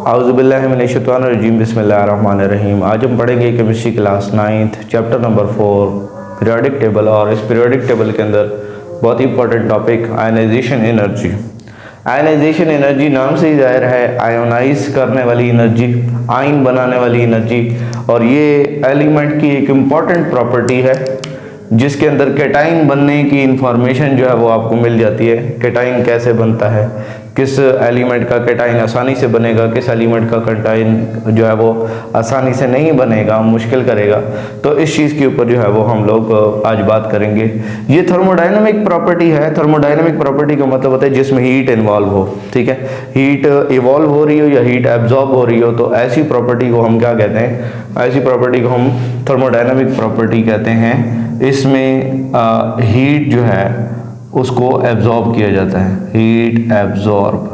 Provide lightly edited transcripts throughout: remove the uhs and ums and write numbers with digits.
औज़ुबिल्लाहिमिनश्शैतानिर्रजीम बिस्मिल्लाहिर्रहमानिर्रहीम। आज हम पढ़ेंगे chemistry class 9th chapter number 4 periodic table. और इस पीरियोडिक टेबल के अंदर बहुत ही important topic ionisation energy. Ionisation energy नाम से ही जाहिर है आयोनाइज करने वाली एनर्जी, आयन बनाने वाली एनर्जी। और ये एलिमेंट की एक इम्पॉर्टेंट प्रॉपर्टी है जिसके अंदर कैटाइन बनने की इंफॉर्मेशन जो है वो आपको मिल जाती है। कैटाइन कैसे बनता है, किस एलिमेंट का कैटाइन आसानी से बनेगा, किस एलिमेंट का कैटाइन जो है वो आसानी से नहीं बनेगा, मुश्किल करेगा। तो इस चीज़ के ऊपर जो है वो हम लोग आज बात करेंगे। ये थर्मोडायनामिक प्रॉपर्टी है। थर्मोडायनामिक प्रॉपर्टी का मतलब होता है जिसमें हीट इन्वॉल्व हो, ठीक है। हीट इवॉल्व हो रही हो या हीट एब्जॉर्ब हो रही हो, तो ऐसी प्रॉपर्टी को हम क्या कहते हैं? ऐसी प्रॉपर्टी को हम थर्मोडायनामिक प्रॉपर्टी कहते हैं। इसमें हीट जो है उसको एब्जॉर्ब किया जाता है, हीट एब्जॉर्ब,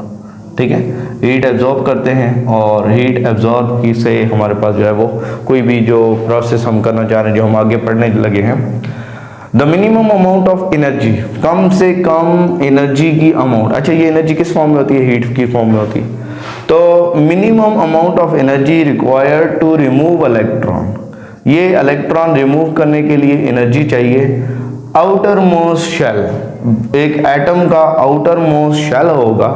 ठीक है। हीट एब्जॉर्ब करते हैं और हीट एब्जॉर्ब की से हमारे पास जो है वो कोई भी जो प्रोसेस हम करना चाह रहे हैं, जो हम आगे पढ़ने लगे हैं, the minimum amount of energy, कम से कम एनर्जी की अमाउंट। अच्छा, ये एनर्जी किस फॉर्म में होती है? हीट की फॉर्म में होती है। तो minimum amount of energy required to remove electron, ये इलेक्ट्रॉन रिमूव करने के लिए एनर्जी चाहिए। आउटर मोस्ट शेल, एक एटम का आउटर मोस्ट शेल होगा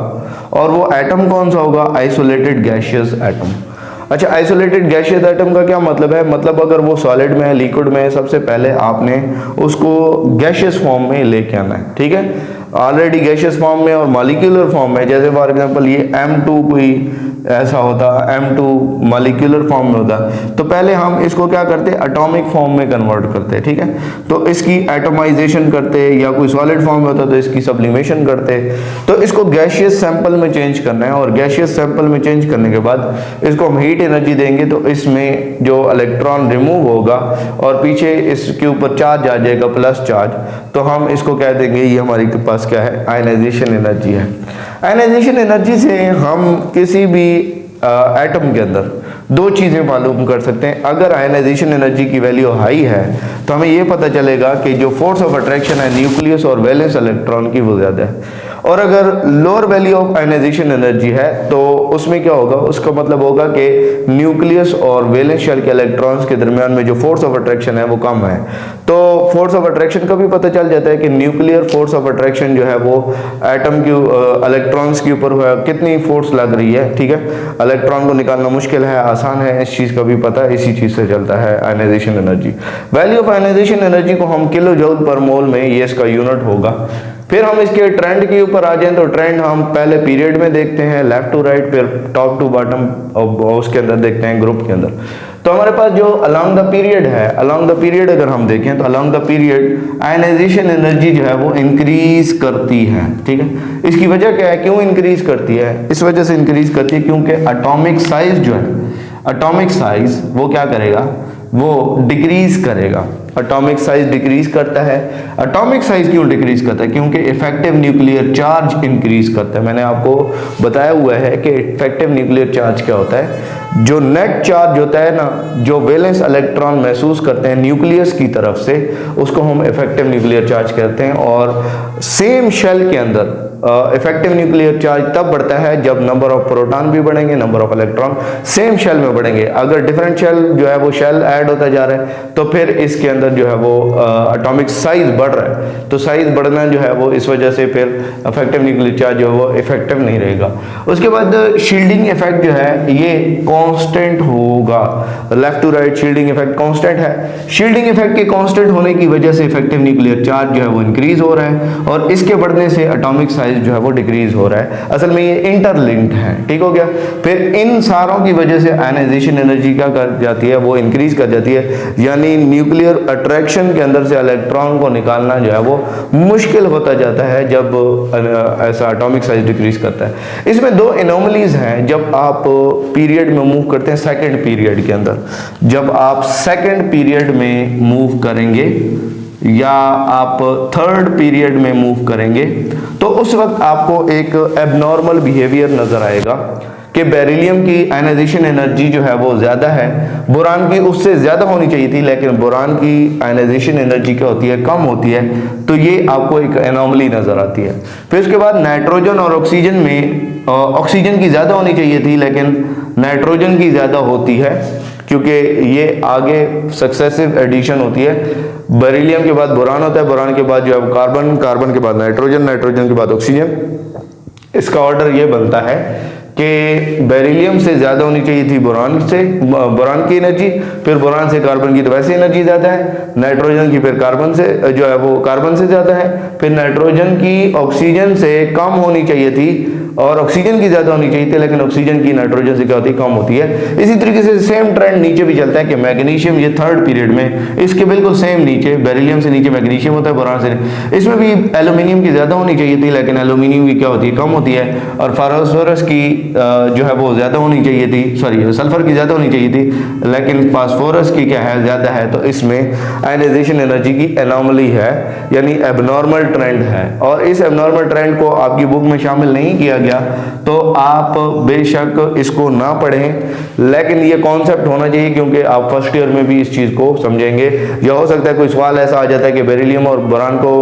और वो एटम कौन सा होगा? Isolated gaseous atom. अच्छा, आइसोलेटेड गैसियस एटम का क्या मतलब है? मतलब अगर वो सॉलिड में है, लिक्विड में है, सबसे पहले आपने उसको गैसियस फॉर्म में लेके आना है, ठीक है। ऑलरेडी गैसियस फॉर्म में और मॉलिक्यूलर फॉर्म में, जैसे फॉर एग्जांपल ये M2 कोई ऐसा होता, M2 मॉलिक्यूलर फॉर्म में होता, तो पहले हम इसको क्या करते हैं? एटॉमिक फॉर्म में कन्वर्ट करते हैं, ठीक है। तो इसकी एटमाइजेशन करते, या कोई सॉलिड फॉर्म में होता तो इसकी सब्लिमेशन करते। तो इसको गैसियस सैंपल में चेंज करना है और गैसियस सैंपल में चेंज करने के बाद इसको हम हीट एनर्जी देंगे। तो इसमें जो इलेक्ट्रॉन रिमूव होगा और पीछे इसके ऊपर चार्ज आ जाएगा, प्लस चार्ज, तो हम इसको कह देंगे ये हमारे पास क्या है? आयनाइजेशन एनर्जी है। आयनाइजेशन एनर्जी से हम किसी भी एटम के अंदर दो चीज़ें मालूम कर सकते हैं। अगर आयनाइजेशन एनर्जी की वैल्यू हाई है तो हमें ये पता चलेगा कि जो फोर्स ऑफ अट्रैक्शन है न्यूक्लियस और वैलेंस इलेक्ट्रॉन की वो ज़्यादा है। और अगर lower value of ionisation energy है तो उसमें क्या होगा? उसका मतलब होगा कि न्यूक्लियस और वैलेंस शेल के इलेक्ट्रॉन्स के दरमियान में जो फोर्स ऑफ अट्रैक्शन है वो कम है। तो फोर्स ऑफ अट्रैक्शन का भी पता चल जाता है कि न्यूक्लियर फोर्स ऑफ अट्रैक्शन जो है वो एटम के इलेक्ट्रॉन्स के ऊपर कितनी फोर्स लग रही है, ठीक है। इलेक्ट्रॉन को निकालना मुश्किल है, आसान है, इस चीज़ का भी पता है। इसी चीज़ से चलता है ionisation energy. Value of ionisation energy को हम किलो जूल पर मोल में, ये इसका यूनिट होगा। फिर हम इसके ट्रेंड के ऊपर आ जाएं तो ट्रेंड हम पहले पीरियड में देखते हैं, लेफ्ट टू राइट, फिर टॉप टू बॉटम, और उसके अंदर देखते हैं ग्रुप के अंदर। तो हमारे पास जो अलोंग द पीरियड है, अलोंग द पीरियड अगर हम देखें तो along the period ionisation energy जो है वो इंक्रीज करती है, ठीक है। इसकी वजह क्या है? क्यों इंक्रीज करती है? इस वजह से इंक्रीज करती है क्योंकि एटॉमिक साइज जो है, एटॉमिक साइज वो क्या करेगा? वो डिक्रीज करेगा। एटॉमिक साइज डिक्रीज करता है। एटॉमिक साइज क्यों डिक्रीज करता है? क्योंकि इफेक्टिव न्यूक्लियर चार्ज इंक्रीज करता है। मैंने आपको बताया हुआ है कि इफेक्टिव न्यूक्लियर चार्ज क्या होता है। जो नेट चार्ज होता है ना, जो वैलेंस इलेक्ट्रॉन महसूस करते हैं न्यूक्लियस की तरफ से, उसको हम इफेक्टिव न्यूक्लियर चार्ज कहते हैं। और सेम शेल के अंदर इफेक्टिव न्यूक्लियर चार्ज तब बढ़ता है जब नंबर ऑफ प्रोटॉन भी बढ़ेंगे, number of electron same shell में बढ़ेंगे। अगर डिफरेंट शेल जो है वो शेल ऐड होता जा रहा है तो फिर इसके अंदर जो है वो एटॉमिक साइज बढ़ रहा है। तो साइज बढ़ना जो है वो इस वजह से फिर इफेक्टिव न्यूक्लियर चार्ज जो है वो इफेक्टिव नहीं रहेगा। उसके बाद शील्डिंग इफेक्ट जो है ये कांस्टेंट होगा। Left to right shielding effect constant है। शील्डिंग इफेक्ट के कांस्टेंट होने की वजह से इफेक्टिव न्यूक्लियर चार्ज जो है वो इंक्रीज हो रहा है और इसके बढ़ने से एटॉमिक साइज जो है वो डिक्रीज हो रहा है। असल में ये इंटरलिंक्ड है, ठीक हो गया। फिर इन सारों की वजह से आयनाइजेशन एनर्जी क्या कर जाती है? वो इंक्रीज कर जाती है। यानी न्यूक्लियर अट्रैक्शन के अंदर से इलेक्ट्रॉन को निकालना जो है वो मुश्किल होता जाता है जब ऐसा एटॉमिक साइज डिक्रीज करता है। इसमें दो एनोमलीज हैं जब आप पीरियड में मूव करते हैं। सेकेंड पीरियड के अंदर जब आप सेकेंड पीरियड में मूव करेंगे या आप थर्ड पीरियड में मूव करेंगे तो उस वक्त आपको एक एबनॉर्मल बिहेवियर नजर आएगा कि बेरिलियम की आयनाइजेशन एनर्जी जो है वो ज़्यादा है, बोरान की उससे ज़्यादा होनी चाहिए थी, लेकिन बोरान की आयनाइजेशन एनर्जी क्या होती है? कम होती है। तो ये आपको एक एनोमली नज़र आती है। फिर उसके बाद नाइट्रोजन और ऑक्सीजन में ऑक्सीजन की ज़्यादा होनी चाहिए थी, लेकिन नाइट्रोजन की ज़्यादा होती है, क्योंकि ये आगे सक्सेसिव एडिशन होती है। बेरिलियम के बाद बोरान होता है, बोरान के बाद जो है कार्बन, कार्बन के बाद नाइट्रोजन, नाइट्रोजन के बाद ऑक्सीजन। इसका ऑर्डर ये बनता है कि बेरिलियम से ज़्यादा होनी चाहिए थी बोरान से, बोरान की एनर्जी, फिर बोरान से कार्बन की तो वैसे एनर्जी ज़्यादा है, नाइट्रोजन की फिर कार्बन से जो है वो कार्बन से ज़्यादा है, फिर नाइट्रोजन की ऑक्सीजन से कम होनी चाहिए थी और ऑक्सीजन की ज़्यादा होनी चाहिए थी, लेकिन ऑक्सीजन की नाइट्रोजन से क्या होती है, कम होती है। इसी तरीके से सेम ट्रेंड नीचे भी चलता है कि मैग्नीशियम, ये थर्ड पीरियड में इसके बिल्कुल सेम नीचे, बेरिलियम से नीचे मैग्नीशियम होता है, बोरान से, इसमें भी एल्यूमिनियम की ज़्यादा होनी चाहिए थी, लेकिन एल्यूमिनियम की क्या होती है, कम होती है, और फास्फोरस की जो है वो ज़्यादा होनी चाहिए थी, सॉरी सल्फर की ज़्यादा होनी चाहिए थी, लेकिन फास्फोरस की क्या है, ज़्यादा है। तो इसमें आयनाइजेशन एनर्जी की एनॉमली है, यानी एबनॉर्मल ट्रेंड है, और इस एबनॉर्मल ट्रेंड को आपकी बुक में शामिल नहीं किया गया, तो आप बेशक इसको ना पढ़ें, लेकिन ये कॉन्सेप्ट होना चाहिए, क्योंकि आप फर्स्ट ईयर में भी इस चीज़ को समझेंगे। या हो सकता है कोई सवाल ऐसा आ जाता है कि बेरिलियम और बोरान को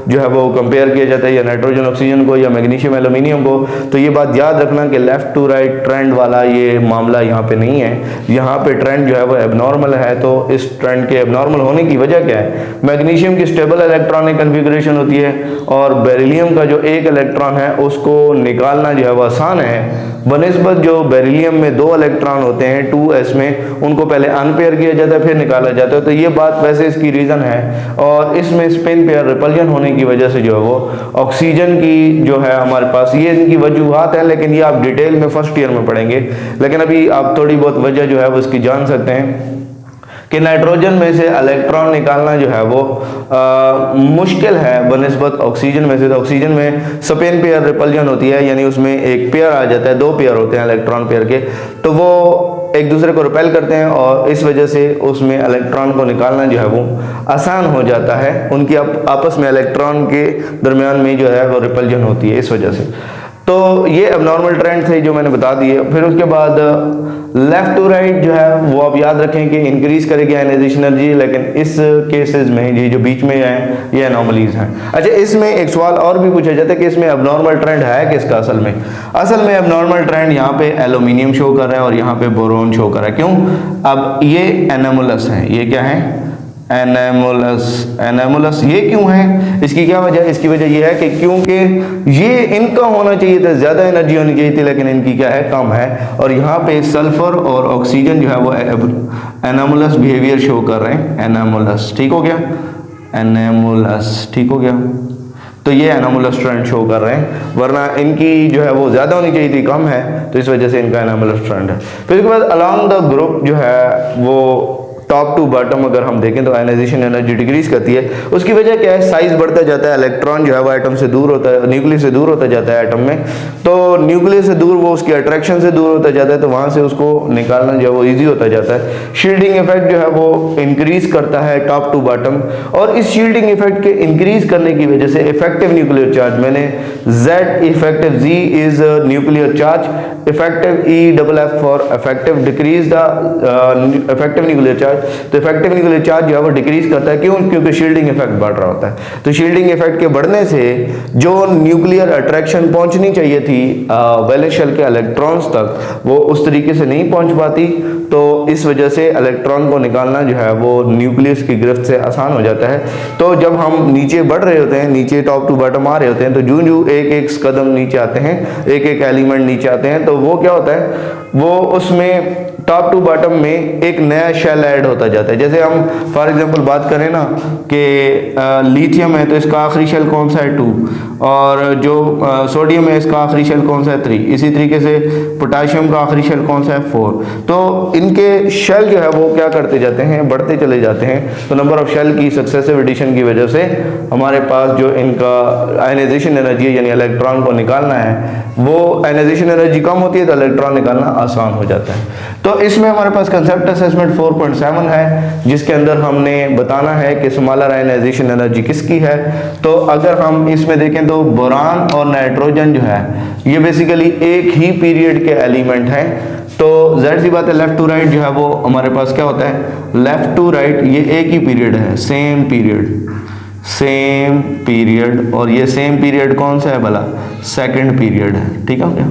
जो है वो कंपेयर किया जाता है, या नाइट्रोजन ऑक्सीजन को, या मैग्नीशियम एल्यूमिनियम को, तो ये बात याद रखना कि लेफ्ट टू राइट ट्रेंड वाला ये मामला यहाँ पे नहीं है, यहाँ पे ट्रेंड जो है वो एबनॉर्मल है। तो इस ट्रेंड के एबनॉर्मल होने की वजह क्या है, मैग्नीशियम की स्टेबल इलेक्ट्रॉनिक कन्फिगरेशन होती है, और बेरिलियम का जो एक इलेक्ट्रॉन है उसको निकालना जो है वो आसान है, बनिस्बत जो बेरिलियम में 2 इलेक्ट्रॉन होते हैं 2s में, उनको पहले अनपेयर किया जाता है फिर निकाला जाता है। तो ये बात वैसे इसकी रीज़न है, और इसमें स्पिन पेयर रिपल्जन होने की वजह से जो है वो ऑक्सीजन की जो है हमारे पास, ये इनकी वजूहात हैं, लेकिन ये आप डिटेल में फर्स्ट ईयर में पढ़ेंगे। लेकिन अभी आप थोड़ी बहुत वजह जो है वो इसकी जान सकते हैं कि नाइट्रोजन में से इलेक्ट्रॉन निकालना जो है वो मुश्किल है बनिस्बत ऑक्सीजन में से। तो ऑक्सीजन में स्पिन पेयर रिपल्जन होती है, यानी उसमें एक पेयर आ जाता है, 2 पेयर होते हैं इलेक्ट्रॉन पेयर के, तो वो एक दूसरे को रिपेल करते हैं, और इस वजह से उसमें इलेक्ट्रॉन को निकालना जो है वो आसान हो जाता है, उनकी आपस में इलेक्ट्रॉन के दरमियान में जो है वो रिपल्जन होती है इस वजह से। तो ये एबनॉर्मल ट्रेंड थे जो मैंने बता दिए। फिर उसके बाद लेफ्ट टू राइट जो है वो आप याद रखें कि इंक्रीज करेगी आयनाइजेशन एनर्जी, लेकिन इस केसेस में ये जो बीच में है ये एनॉमलीज हैं। अच्छा, इसमें एक सवाल और भी पूछा जाता है कि इसमें एबनॉर्मल ट्रेंड है किसका असल में? असल में एबनॉर्मल ट्रेंड यहाँ पे एल्यूमिनियम शो कर रहा है और यहाँ पे बोरोन शो कर रहा है। क्यों? अब ये एनामुलस है, ये क्या है? एनामुलस। एनामुलस ये क्यों है? इसकी क्या वजह है? इसकी वजह ये है कि क्योंकि ये इनका होना चाहिए था, ज़्यादा एनर्जी होनी चाहिए थी, लेकिन इनकी क्या है, कम है। और यहाँ पे सल्फर और ऑक्सीजन जो है वो एनामुलस बिहेवियर शो कर रहे हैं। एनामुलस, ठीक हो गया? एनामुलस, ठीक हो गया? तो ये एनामुलस ट्रेंड शो कर रहे हैं, वरना इनकी जो है वो ज़्यादा होनी चाहिए थी, कम है, तो इस वजह से इनका एनामुलस ट्रेंड है। फिर उसके बाद अलॉन्ग द ग्रुप जो है वो टॉप टू बॉटम अगर हम देखें तो आयनाइजेशन एनर्जी डिक्रीज करती है। उसकी वजह क्या है? साइज बढ़ता जाता है, इलेक्ट्रॉन जो है वो एटम से दूर होता है, न्यूक्लियस से दूर होता जाता है एटम में, तो न्यूक्लियस से दूर वो उसकी अट्रैक्शन से दूर होता जाता है, तो वहाँ से उसको निकालना जो है वो ईजी होता जाता है। शील्डिंग इफेक्ट जो है वो इंक्रीज करता है टॉप टू बॉटम, और इस शील्डिंग इफेक्ट के इंक्रीज करने की वजह से इफेक्टिव न्यूक्लियर चार्ज, मैंने Z effective Z is nuclear charge, effective EFF for effective decrease the effective nuclear charge, तो इफेक्टिव न्यूक्लियर चार्ज जो है वो डिक्रीज करता है। क्यों? क्योंकि शील्डिंग इफेक्ट बढ़ रहा होता है। तो शील्डिंग इफेक्ट के बढ़ने से जो न्यूक्लियर अट्रैक्शन पहुंचनी चाहिए थी वैलेंस शेल के इलेक्ट्रॉन्स तक, वो उस तरीके से नहीं पहुंच पाती, तो इस वजह से इलेक्ट्रॉन को निकालना जो है वो न्यूक्लियस की गिरफ्त से आसान हो जाता है। तो जब हम नीचे बढ़ रहे होते हैं, नीचे टॉप टू बॉटम आ रहे होते हैं, तो जूं जूं एक एक कदम नीचे आते हैं, एक एक एलिमेंट नीचे आते हैं, तो वो क्या होता है, वो उसमें टॉप टू बॉटम में एक नया शेल ऐड होता जाता है। जैसे हम फॉर एग्जांपल बात करें ना कि लिथियम है तो इसका आखिरी शेल कौन सा है? 2, और जो सोडियम है इसका आखिरी शेल कौन सा है? 3। इसी तरीके से पोटाशियम का आखिरी शेल कौन सा है? 4। तो इनके शेल जो है वो क्या करते जाते हैं, बढ़ते चले जाते हैं। तो नंबर ऑफ शेल की सक्सेसिव एडिशन की वजह से हमारे पास जो इनका आयनाइजेशन एनर्जी यानी इलेक्ट्रॉन को निकालना है, वो आयनाइजेशन एनर्जी कम होती है तो इलेक्ट्रॉन निकालना आसान हो जाता है। तो इसमें हमारे पास कंसेप्ट असेसमेंट 4.7 है, जिसके अंदर हमने बताना है कि स्मॉलर आयनाइजेशन एनर्जी किसकी है। तो अगर हम इसमें देखें तो बोरान और नाइट्रोजन जो है ये बेसिकली एक ही पीरियड के एलिमेंट हैं। तो जाहिर सी बात है लेफ्ट टू राइट जो है वो हमारे पास क्या होता है, लेफ्ट टू राइट ये एक ही पीरियड है, सेम पीरियड, सेम पीरियड, और ये सेम पीरियड कौन सा है भला, सेकंड पीरियड है, ठीक है क्या।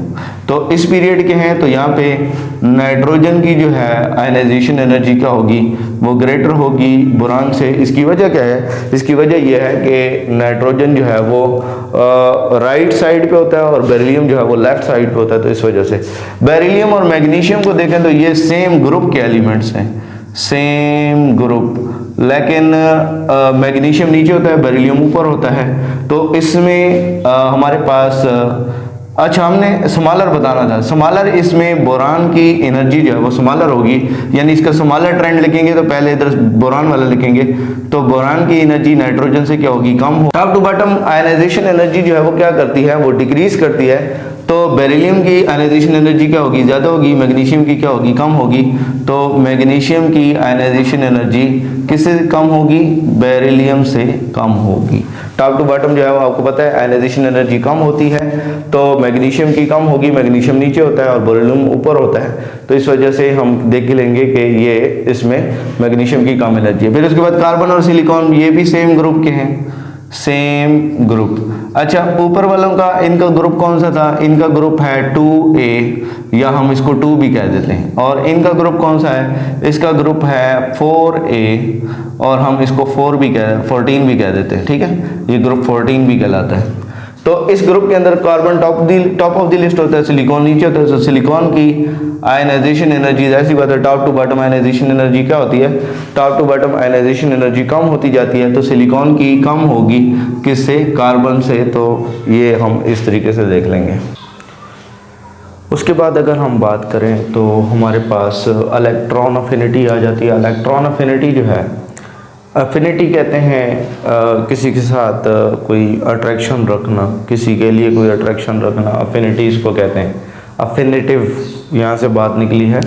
तो इस पीरियड के हैं तो यहाँ पे नाइट्रोजन की जो है आयनाइजेशन एनर्जी क्या होगी, वो ग्रेटर होगी बोरान से। इसकी वजह क्या है, इसकी वजह यह है कि नाइट्रोजन जो है वो राइट साइड पे होता है और बेरिलियम जो है वो लेफ्ट साइड पे होता है, तो इस वजह से बेरिलियम और मैग्नीशियम को देखें तो ये सेम ग्रुप के एलिमेंट्स हैं, सेम ग्रुप, लेकिन मैग्नीशियम नीचे होता है, बेरिलियम ऊपर होता है। तो इसमें हमारे पास अच्छा हमने स्मॉलर बताना था, स्मॉलर इसमें बोरान की एनर्जी जो है वो स्मॉलर होगी, यानी इसका स्मॉलर ट्रेंड लिखेंगे तो पहले इधर बोरान वाला लिखेंगे, तो बोरान की एनर्जी नाइट्रोजन से क्या होगी, कम हो। Top to bottom ionisation energy जो है वो क्या करती है, वो डिक्रीज करती है। तो बेरिलियम की आयनाइजेशन एनर्जी क्या होगी, ज़्यादा होगी, मैग्नीशियम की क्या होगी, कम होगी। तो मैग्नीशियम की आयनाइजेशन एनर्जी किससे कम होगी, बेरिलियम से कम होगी। टॉप टू बॉटम जो है वो आपको पता है आयनाइजेशन एनर्जी कम होती है, तो मैग्नीशियम की कम होगी, मैग्नीशियम नीचे होता है और बेरिलियम ऊपर होता है, तो इस वजह से हम देख लेंगे कि ये इसमें मैग्नीशियम की कम एनर्जी है। फिर उसके बाद कार्बन और सिलिकॉन, ये भी सेम ग्रुप के हैं, सेम ग्रुप। अच्छा ऊपर वालों का इनका ग्रुप कौन सा था, इनका ग्रुप है 2A, या हम इसको 2 भी कह देते हैं, और इनका ग्रुप कौन सा है, इसका ग्रुप है 4A, और हम इसको 14 भी कह देते हैं, ठीक है, ये ग्रुप 14 भी कहलाता है। तो इस ग्रुप के अंदर carbon top of the list होता है, सिलिकॉन नीचे होता है, तो सिलिकॉन की आयनाइजेशन एनर्जी, ऐसी बात है top to bottom ionisation energy क्या होती है, top to bottom ionisation energy कम होती जाती है, तो सिलिकॉन की कम होगी किससे, कार्बन से। तो ये हम इस तरीके से देख लेंगे। उसके बाद अगर हम बात करें तो हमारे पास इलेक्ट्रॉन अफिनिटी आ जाती है। इलेक्ट्रॉन अफिनिटी जो है, अफिनिटी कहते हैं किसी के साथ कोई अट्रैक्शन रखना, किसी के लिए कोई अट्रैक्शन रखना, अफिनिटी इसको कहते हैं। अफिनिटिव यहाँ से बात निकली है,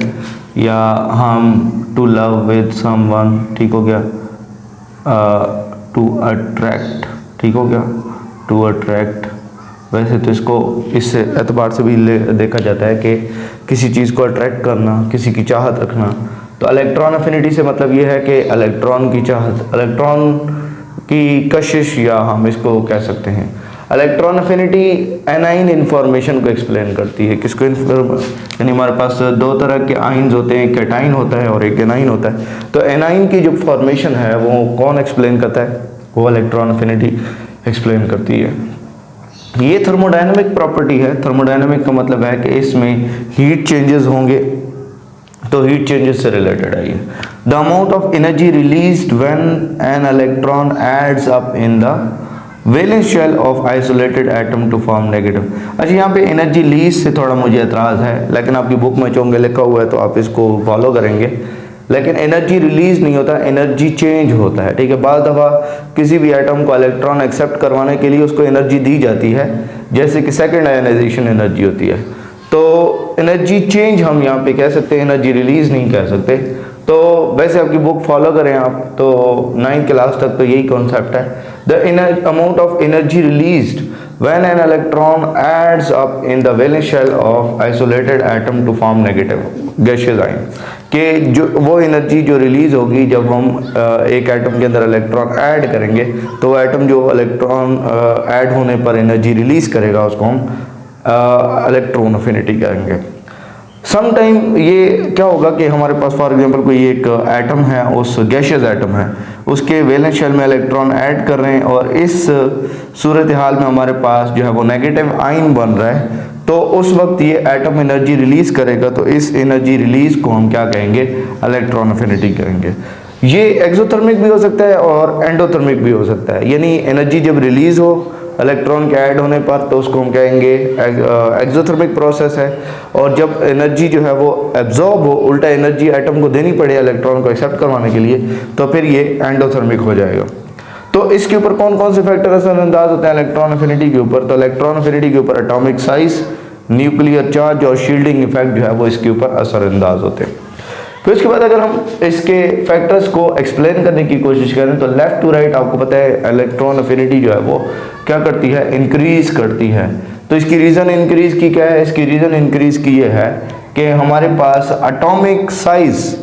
या हम टू लव विद समवन, ठीक हो गया, टू अट्रैक्ट, ठीक हो गया, टू अट्रैक्ट। वैसे तो इसको इस एतबार से भी देखा जाता है कि किसी चीज़ को अट्रैक्ट करना, किसी की चाहत रखना। तो इलेक्ट्रॉन अफिनिटी से मतलब ये है कि इलेक्ट्रॉन की चाहत, इलेक्ट्रॉन की कशिश, या हम इसको कह सकते हैं इलेक्ट्रॉन अफिनिटी एनाइन इन्फॉर्मेशन को एक्सप्लेन करती है। किसको, यानी हमारे पास दो तरह के आइंस होते हैं, एक कैटाइन होता है और एक एनाइन होता है। तो एनाइन की जो फॉर्मेशन है वो कौन एक्सप्लेन करता है, वो इलेक्ट्रॉन अफिनिटी एक्सप्लेन करती है। ये थर्मोडायनेमिक प्रॉपर्टी है। थर्मोडायनेमिक का मतलब है कि इसमें हीट चेंजेस होंगे, तो हीट चेंजेस से रिलेटेड है ये। The amount of energy released when an electron adds up in the valence shell of isolated atom to form negative. अच्छा यहाँ पे एनर्जी लीज से थोड़ा मुझे एतराज़ है, लेकिन आपकी बुक में चोंगे लिखा हुआ है तो आप इसको फॉलो करेंगे। लेकिन एनर्जी रिलीज नहीं होता, एनर्जी चेंज होता है, ठीक है। बाद दफ़ा किसी भी एटम को इलेक्ट्रॉन एक्सेप्ट करवाने के लिए उसको एनर्जी दी जाती है, जैसे कि सेकेंड आयनाइजेशन एनर्जी होती है। तो एनर्जी चेंज हम यहाँ पे कह सकते हैं, एनर्जी रिलीज नहीं कह सकते। तो वैसे आपकी बुक फॉलो करें आप तो 9th क्लास तक तो यही कॉन्सेप्ट है। The amount of energy released when an electron adds up in the valence shell of isolated atom to form negative gaseous ion, कि जो वो एनर्जी जो रिलीज होगी जब हम एक एटम के अंदर इलेक्ट्रॉन ऐड करेंगे, तो वो एटम जो इलेक्ट्रॉन ऐड होने पर एनर्जी रिलीज करेगा उसको हम इलेक्ट्रॉन अफिनिटी कहेंगे। सम टाइम ये क्या होगा कि हमारे पास फॉर एग्जांपल कोई एक एटम है, उस गैशियस एटम है, उसके वैलेंस शेल में इलेक्ट्रॉन ऐड कर रहे हैं और इस सूरत हाल में हमारे पास जो है वो नेगेटिव आयन बन रहा है, तो उस वक्त ये एटम एनर्जी रिलीज करेगा। तो इस एनर्जी रिलीज को हम क्या कहेंगे, इलेक्ट्रॉन अफिनिटी कहेंगे। ये एक्सोथर्मिक भी हो सकता है और एंडोथर्मिक भी हो सकता है, यानी एनर्जी जब रिलीज हो इलेक्ट्रॉन के ऐड होने पर तो उसको हम कहेंगे एक्सोथर्मिक प्रोसेस है, और जब एनर्जी जो है वो एब्जॉर्ब हो, उल्टा एनर्जी एटम को देनी पड़े इलेक्ट्रॉन को एक्सेप्ट करवाने के लिए, तो फिर ये एंडोथर्मिक हो जाएगा। तो इसके ऊपर कौन कौन से फैक्टर असरअंदाज होते हैं इलेक्ट्रॉन अफिनिटी के ऊपर, तो इलेक्ट्रॉन अफिनिटी के ऊपर एटॉमिक साइज, न्यूक्लियर चार्ज और शील्डिंग इफेक्ट जो है वो इसके ऊपर असरअंदाज होते हैं। फिर उसके बाद अगर हम इसके फैक्टर्स को एक्सप्लेन करने की कोशिश करें तो लेफ्ट टू राइट आपको पता है इलेक्ट्रॉन अफिनिटी जो है वो क्या करती है, इंक्रीज करती है। तो इसकी रीज़न इंक्रीज की क्या है, इसकी रीज़न इंक्रीज की ये है कि हमारे पास atomic size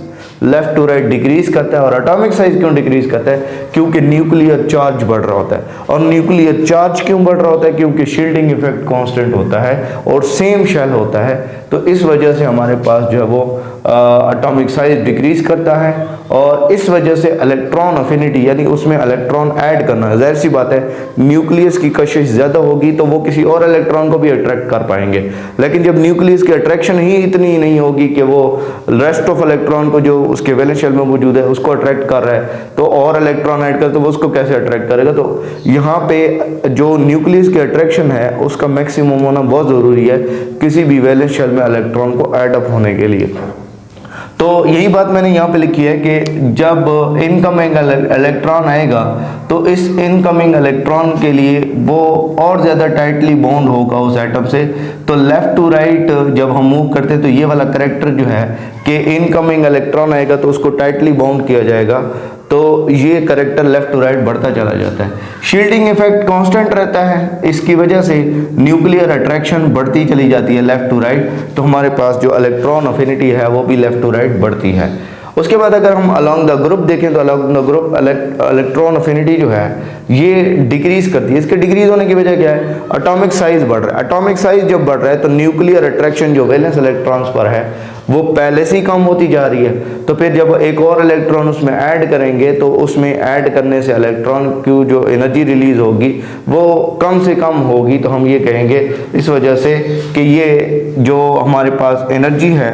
left to right decrease करता है। और एटॉमिक साइज क्यों डिक्रीज करता है? क्योंकि न्यूक्लियर चार्ज बढ़ रहा होता है। और न्यूक्लियर चार्ज क्यों बढ़ रहा होता है? क्योंकि शील्डिंग इफेक्ट कांस्टेंट होता है और सेम शेल होता है, तो इस वजह से हमारे पास जो है वो एटॉमिक साइज डिक्रीज करता है। और इस वजह से इलेक्ट्रॉन अफिनिटी, यानी उसमें इलेक्ट्रॉन ऐड करना, जाहिर सी बात है न्यूक्लियस की कशिश ज़्यादा होगी तो वो किसी और इलेक्ट्रॉन को भी अट्रैक्ट कर पाएंगे। लेकिन जब न्यूक्लियस की अट्रैक्शन ही इतनी नहीं होगी कि वो रेस्ट ऑफ इलेक्ट्रॉन को जो उसके वैलेंस शेल में मौजूद है उसको अट्रैक्ट कर रहा है, तो और इलेक्ट्रॉन ऐड कर तो वो उसको कैसे अट्रैक्ट करेगा? तो यहाँ पे जो न्यूक्लियस की अट्रैक्शन है उसका मैक्सिमम होना बहुत ज़रूरी है किसी भी वैलेंस शेल में इलेक्ट्रॉन को ऐड अप होने के लिए। तो यही बात मैंने यहाँ पे लिखी है कि जब इनकमिंग इलेक्ट्रॉन आएगा तो इस इनकमिंग इलेक्ट्रॉन के लिए वो और ज़्यादा टाइटली बॉन्ड होगा उस एटम से। तो लेफ़्ट टू राइट जब हम मूव करते हैं तो ये वाला करेक्टर जो है कि इनकमिंग इलेक्ट्रॉन आएगा तो उसको टाइटली बाउंड किया जाएगा, तो ये करेक्टर लेफ्ट टू राइट बढ़ता चला जाता है। शील्डिंग इफेक्ट कांस्टेंट रहता है, इसकी वजह से न्यूक्लियर अट्रैक्शन बढ़ती चली जाती है लेफ्ट टू राइट, तो हमारे पास जो इलेक्ट्रॉन अफिनिटी है वो भी लेफ्ट टू राइट बढ़ती है। उसके बाद अगर हम अलोंग द ग्रुप देखें तो along the group electron affinity जो है ये डिक्रीज करती है। इसके डिक्रीज होने की वजह क्या है? एटॉमिक साइज बढ़ रहा है। एटॉमिक साइज जब बढ़ रहा है तो न्यूक्लियर अट्रैक्शन जो वैलेंस इलेक्ट्रॉन्स पर है वो पहले से ही कम होती जा रही है, तो फिर जब एक और इलेक्ट्रॉन उसमें ऐड करेंगे तो उसमें ऐड करने से इलेक्ट्रॉन की जो एनर्जी रिलीज होगी वो कम से कम होगी। तो हम ये कहेंगे इस वजह से कि ये जो हमारे पास एनर्जी है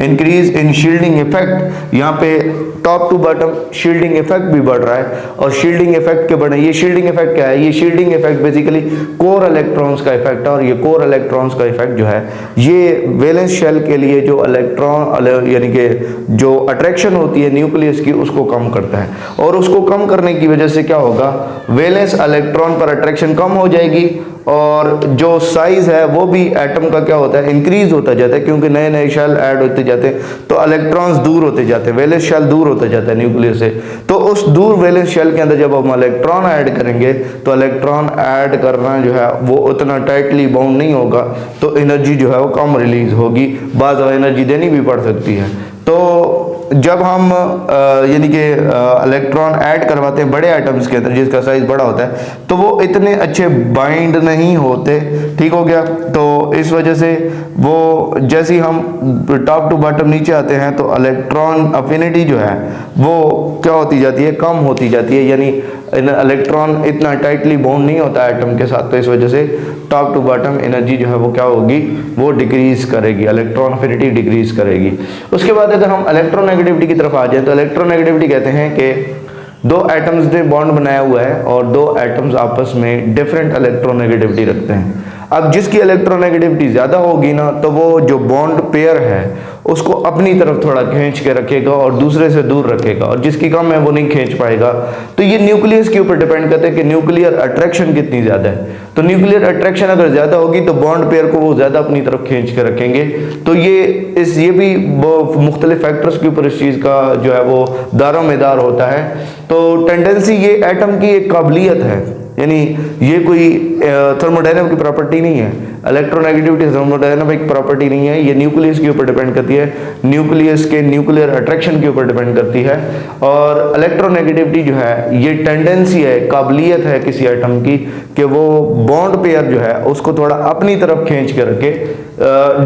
इंक्रीज इन शील्डिंग इफेक्ट, यहाँ पे top to bottom shielding effect भी बढ़ रहा है। और शील्डिंग इफेक्ट के बढ़ने, ये शील्डिंग इफेक्ट क्या है? ये shielding effect basically core electrons का इफेक्ट है। और ये कोर इलेक्ट्रॉन्स का इफेक्ट जो है ये वैलेंस शेल के लिए जो इलेक्ट्रॉन यानी कि जो अट्रैक्शन होती है न्यूक्लियस की उसको कम करता है। और उसको कम करने की वजह से क्या होगा? वैलेंस इलेक्ट्रॉन पर अट्रैक्शन कम हो जाएगी और जो साइज है वो भी एटम का क्या होता है? इंक्रीज होता जाता है, क्योंकि नए नए शेल ऐड होते जाते हैं तो इलेक्ट्रॉन्स दूर होते जाते हैं, वैलेंस शेल दूर होता जाता है न्यूक्लियस से। तो उस दूर वैलेंस शेल के अंदर जब हम इलेक्ट्रॉन ऐड करेंगे तो इलेक्ट्रॉन ऐड करना जो है वो उतना टाइटली बाउंड नहीं होगा, तो एनर्जी जो है वो कम रिलीज होगी, बाद में एनर्जी देनी भी पड़ सकती है। तो जब हम यानी कि इलेक्ट्रॉन ऐड करवाते हैं बड़े एटम्स के अंदर जिसका साइज बड़ा होता है तो वो इतने अच्छे बाइंड नहीं होते, ठीक हो गया। तो इस वजह से वो जैसे ही हम टॉप टू बॉटम नीचे आते हैं तो इलेक्ट्रॉन अफिनिटी जो है वो क्या होती जाती है? कम होती जाती है, यानी इलेक्ट्रॉन इतना टाइटली बॉन्ड नहीं होता एटम के साथ, तो इस वजह से टॉप टू बॉटम एनर्जी जो है वो क्या होगी? वो डिक्रीज करेगी, इलेक्ट्रॉन अफिनिटी डिक्रीज करेगी। उसके बाद अगर हम इलेक्ट्रोनेगेटिविटी की तरफ आ जाए तो इलेक्ट्रोनेगेटिविटी कहते हैं कि दो एटम्स ने बॉन्ड बनाया हुआ है और दो एटम्स आपस में डिफरेंट इलेक्ट्रोनेगेटिविटी रखते हैं। अब जिसकी इलेक्ट्रोनेगेटिविटी ज़्यादा होगी ना तो वो जो बॉन्ड पेयर है उसको अपनी तरफ थोड़ा खींच के रखेगा और दूसरे से दूर रखेगा, और जिसकी कम है वो नहीं खींच पाएगा। तो ये न्यूक्लियस के ऊपर डिपेंड करता है कि न्यूक्लियर अट्रैक्शन कितनी ज़्यादा है। तो न्यूक्लियर अट्रैक्शन अगर ज़्यादा होगी तो बॉन्ड पेयर को वो ज़्यादा अपनी तरफ खींच के रखेंगे। तो ये भी मुख्तलिफ फैक्टर्स के ऊपर इस चीज़ का जो है वो दारोमदार होता है। तो टेंडेंसी ये एटम की एक काबिलियत है, यानी ये कोई थर्मोडायनामिक की प्रॉपर्टी नहीं है। इलेक्ट्रोनेगेटिविटी थर्मोडायनामिक प्रॉपर्टी नहीं है, ये न्यूक्लियस के ऊपर डिपेंड करती है, न्यूक्लियस के न्यूक्लियर अट्रैक्शन के ऊपर डिपेंड करती है। और इलेक्ट्रोनेगेटिविटी जो है ये टेंडेंसी है, काबिलियत है किसी एटम की कि वो बॉन्ड पेयर जो है उसको थोड़ा अपनी तरफ खींच के रखे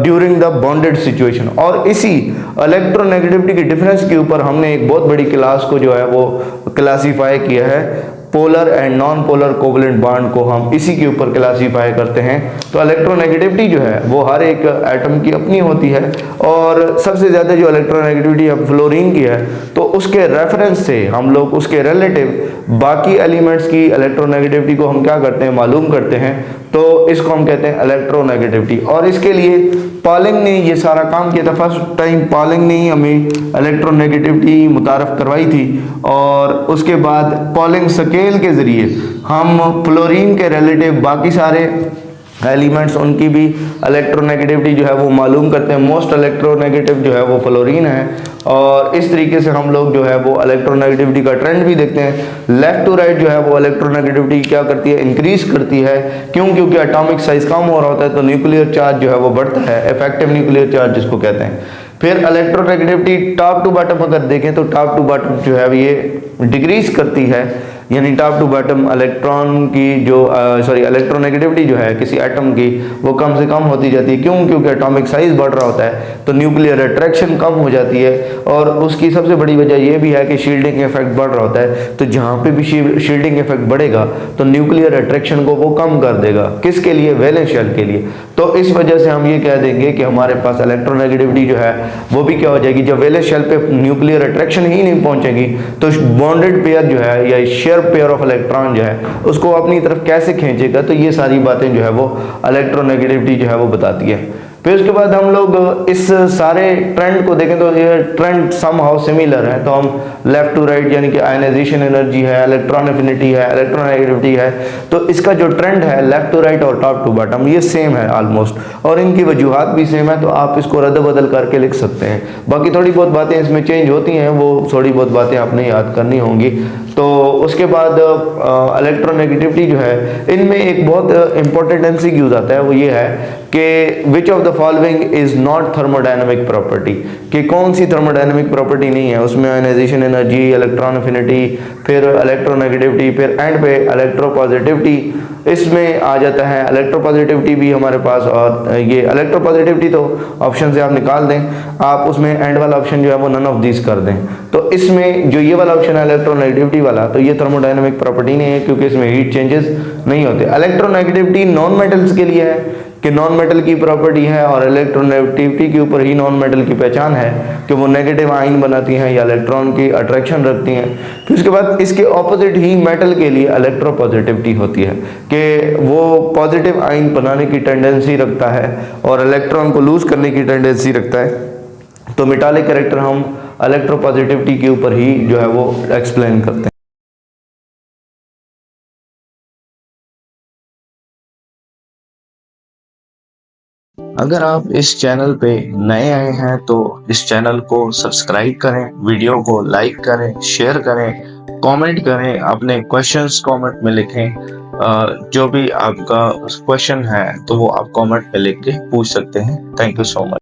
ड्यूरिंग द बॉन्डेड सिचुएशन। और इसी इलेक्ट्रोनेगेटिविटी के डिफरेंस के ऊपर हमने एक बहुत बड़ी क्लास को जो है वो क्लासीफाई किया है, polar and non polar covalent bond को हम इसी के ऊपर क्लासीफाई करते हैं। तो इलेक्ट्रोनेगेटिविटी जो है वो हर एक एटम की अपनी होती है, और सबसे ज़्यादा जो इलेक्ट्रोनेगेटिविटी अब फ्लोरीन की है तो उसके रेफरेंस से हम लोग उसके रिलेटिव बाकी एलिमेंट्स की इलेक्ट्रोनेगेटिविटी को हम क्या करते हैं? मालूम करते हैं। तो इसको हम कहते हैं इलेक्ट्रोनेगेटिविटी। और इसके लिए पॉलिंग ने ये सारा काम किया था, फर्स्ट टाइम पॉलिंग ने ही हमें इलेक्ट्रोनेगेटिविटी मुतारफ़ करवाई थी। और उसके बाद पॉलिंग स्केल के ज़रिए हम फ्लोरीन के रिलेटिव बाकी सारे एलिमेंट्स उनकी भी इलेक्ट्रोनेगेटिविटी जो है वो मालूम करते हैं। मोस्ट इलेक्ट्रोनेगेटिव जो है वो फ्लोरीन है। और इस तरीके से हम लोग जो है वो इलेक्ट्रोनेगेटिविटी का ट्रेंड भी देखते हैं। लेफ्ट टू राइट जो है वो इलेक्ट्रोनेगेटिविटी क्या करती है, इंक्रीज करती है। क्यों? क्योंकि एटॉमिक साइज कम हो रहा होता है तो न्यूक्लियर चार्ज जो है वो बढ़ता है, इफेक्टिव न्यूक्लियर चार्ज जिसको कहते हैं। फिर इलेक्ट्रोनेगेटिविटी टॉप टू बॉटम अगर देखें तो टॉप टू बॉटम जो है ये डिक्रीज करती है, यानी टॉप टू बॉटम इलेक्ट्रॉन की जो इलेक्ट्रोनेगेटिविटी जो है किसी एटम की वो कम से कम होती जाती है। क्यों? क्योंकि एटॉमिक साइज बढ़ रहा होता है तो न्यूक्लियर अट्रैक्शन कम हो जाती है। और उसकी सबसे बड़ी वजह ये भी है कि शील्डिंग इफेक्ट बढ़ रहा होता है, तो जहाँ पे भी शील्डिंग इफेक्ट बढ़ेगा तो न्यूक्लियर अट्रैक्शन को वो कम कर देगा। किसके लिए? वैलेंस शेल के लिए। तो इस वजह से हम ये कह देंगे कि हमारे पास इलेक्ट्रोनेगेटिविटी जो है वो भी क्या हो जाएगी, जब वैलेंस शेल पे न्यूक्लियर अट्रैक्शन ही नहीं पहुंचेगी तो बॉन्डेड पेयर जो है या शेयर पेयर ऑफ इलेक्ट्रॉन जो है उसको अपनी तरफ कैसे खींचेगा। तो ये सारी बातें जो है वो इलेक्ट्रोनेगेटिविटी जो है वो बताती है। फिर उसके बाद हम लोग इस सारे ट्रेंड को देखें तो ये ट्रेंड समहाउ सिमिलर है। तो हम लेफ्ट टू राइट यानी कि आयनाइजेशन एनर्जी है, इलेक्ट्रॉन एफिनिटी है, इलेक्ट्रोनेगेटिविटी है, तो इसका जो ट्रेंड है लेफ्ट टू राइट और टॉप टू बॉटम ये सेम है ऑलमोस्ट, और इनकी वजूहात भी सेम है। तो आप इसको रद्द बदल करके लिख सकते हैं। बाकी थोड़ी बहुत बातें इसमें चेंज होती हैं, वो थोड़ी बहुत बातें आपने याद करनी होंगी। तो उसके बाद इलेक्ट्रोनेगेटिविटी जो है इनमें एक बहुत इंपॉर्टेंट एमसीक्यूज आता है, वो ये है कि which of the following is not thermodynamic property, कि कौन सी थर्मोडायनेमिक प्रॉपर्टी नहीं है उसमें। आयनाइजेशन एनर्जी, इलेक्ट्रॉन एफिनिटी, फिर इलेक्ट्रोनेगेटिविटी, फिर एंड पे इलेक्ट्रोपॉजिटिविटी इसमें आ जाता है। इलेक्ट्रोपॉजिटिविटी भी हमारे पास, और ये इलेक्ट्रोपॉजिटिविटी तो ऑप्शन से आप निकाल दें, आप उसमें एंड वाला ऑप्शन जो है वो नन ऑफ दिस कर दें। तो इसमें जो ये वाला ऑप्शन है इलेक्ट्रोनेगेटिविटी वाला, तो ये थर्मोडायनेमिक प्रॉपर्टी नहीं है क्योंकि इसमें हीट चेंजेस नहीं होते। इलेक्ट्रोनेगेटिविटी नॉन मेटल्स के लिए है कि नॉन मेटल की प्रॉपर्टी है, और इलेक्ट्रोनेगेटिविटी के ऊपर ही नॉन मेटल की पहचान है कि वो नेगेटिव आयन बनाती हैं या इलेक्ट्रॉन की अट्रैक्शन रखती हैं। फिर उसके बाद इसके ऑपोजिट ही मेटल के लिए इलेक्ट्रोपॉजिटिविटी होती है कि वो पॉजिटिव आयन बनाने की टेंडेंसी रखता है और इलेक्ट्रॉन को लूज करने की टेंडेंसी रखता है। तो मेटालिक कैरेक्टर हम इलेक्ट्रोपॉजिटिविटी के ऊपर ही जो है वो एक्सप्लेन करते हैं। अगर आप इस चैनल पे नए आए हैं तो इस चैनल को सब्सक्राइब करें, वीडियो को लाइक करें, शेयर करें, कमेंट करें, अपने क्वेश्चंस कमेंट में लिखें। जो भी आपका क्वेश्चन है तो वो आप कमेंट में लिख के पूछ सकते हैं। Thank you so much.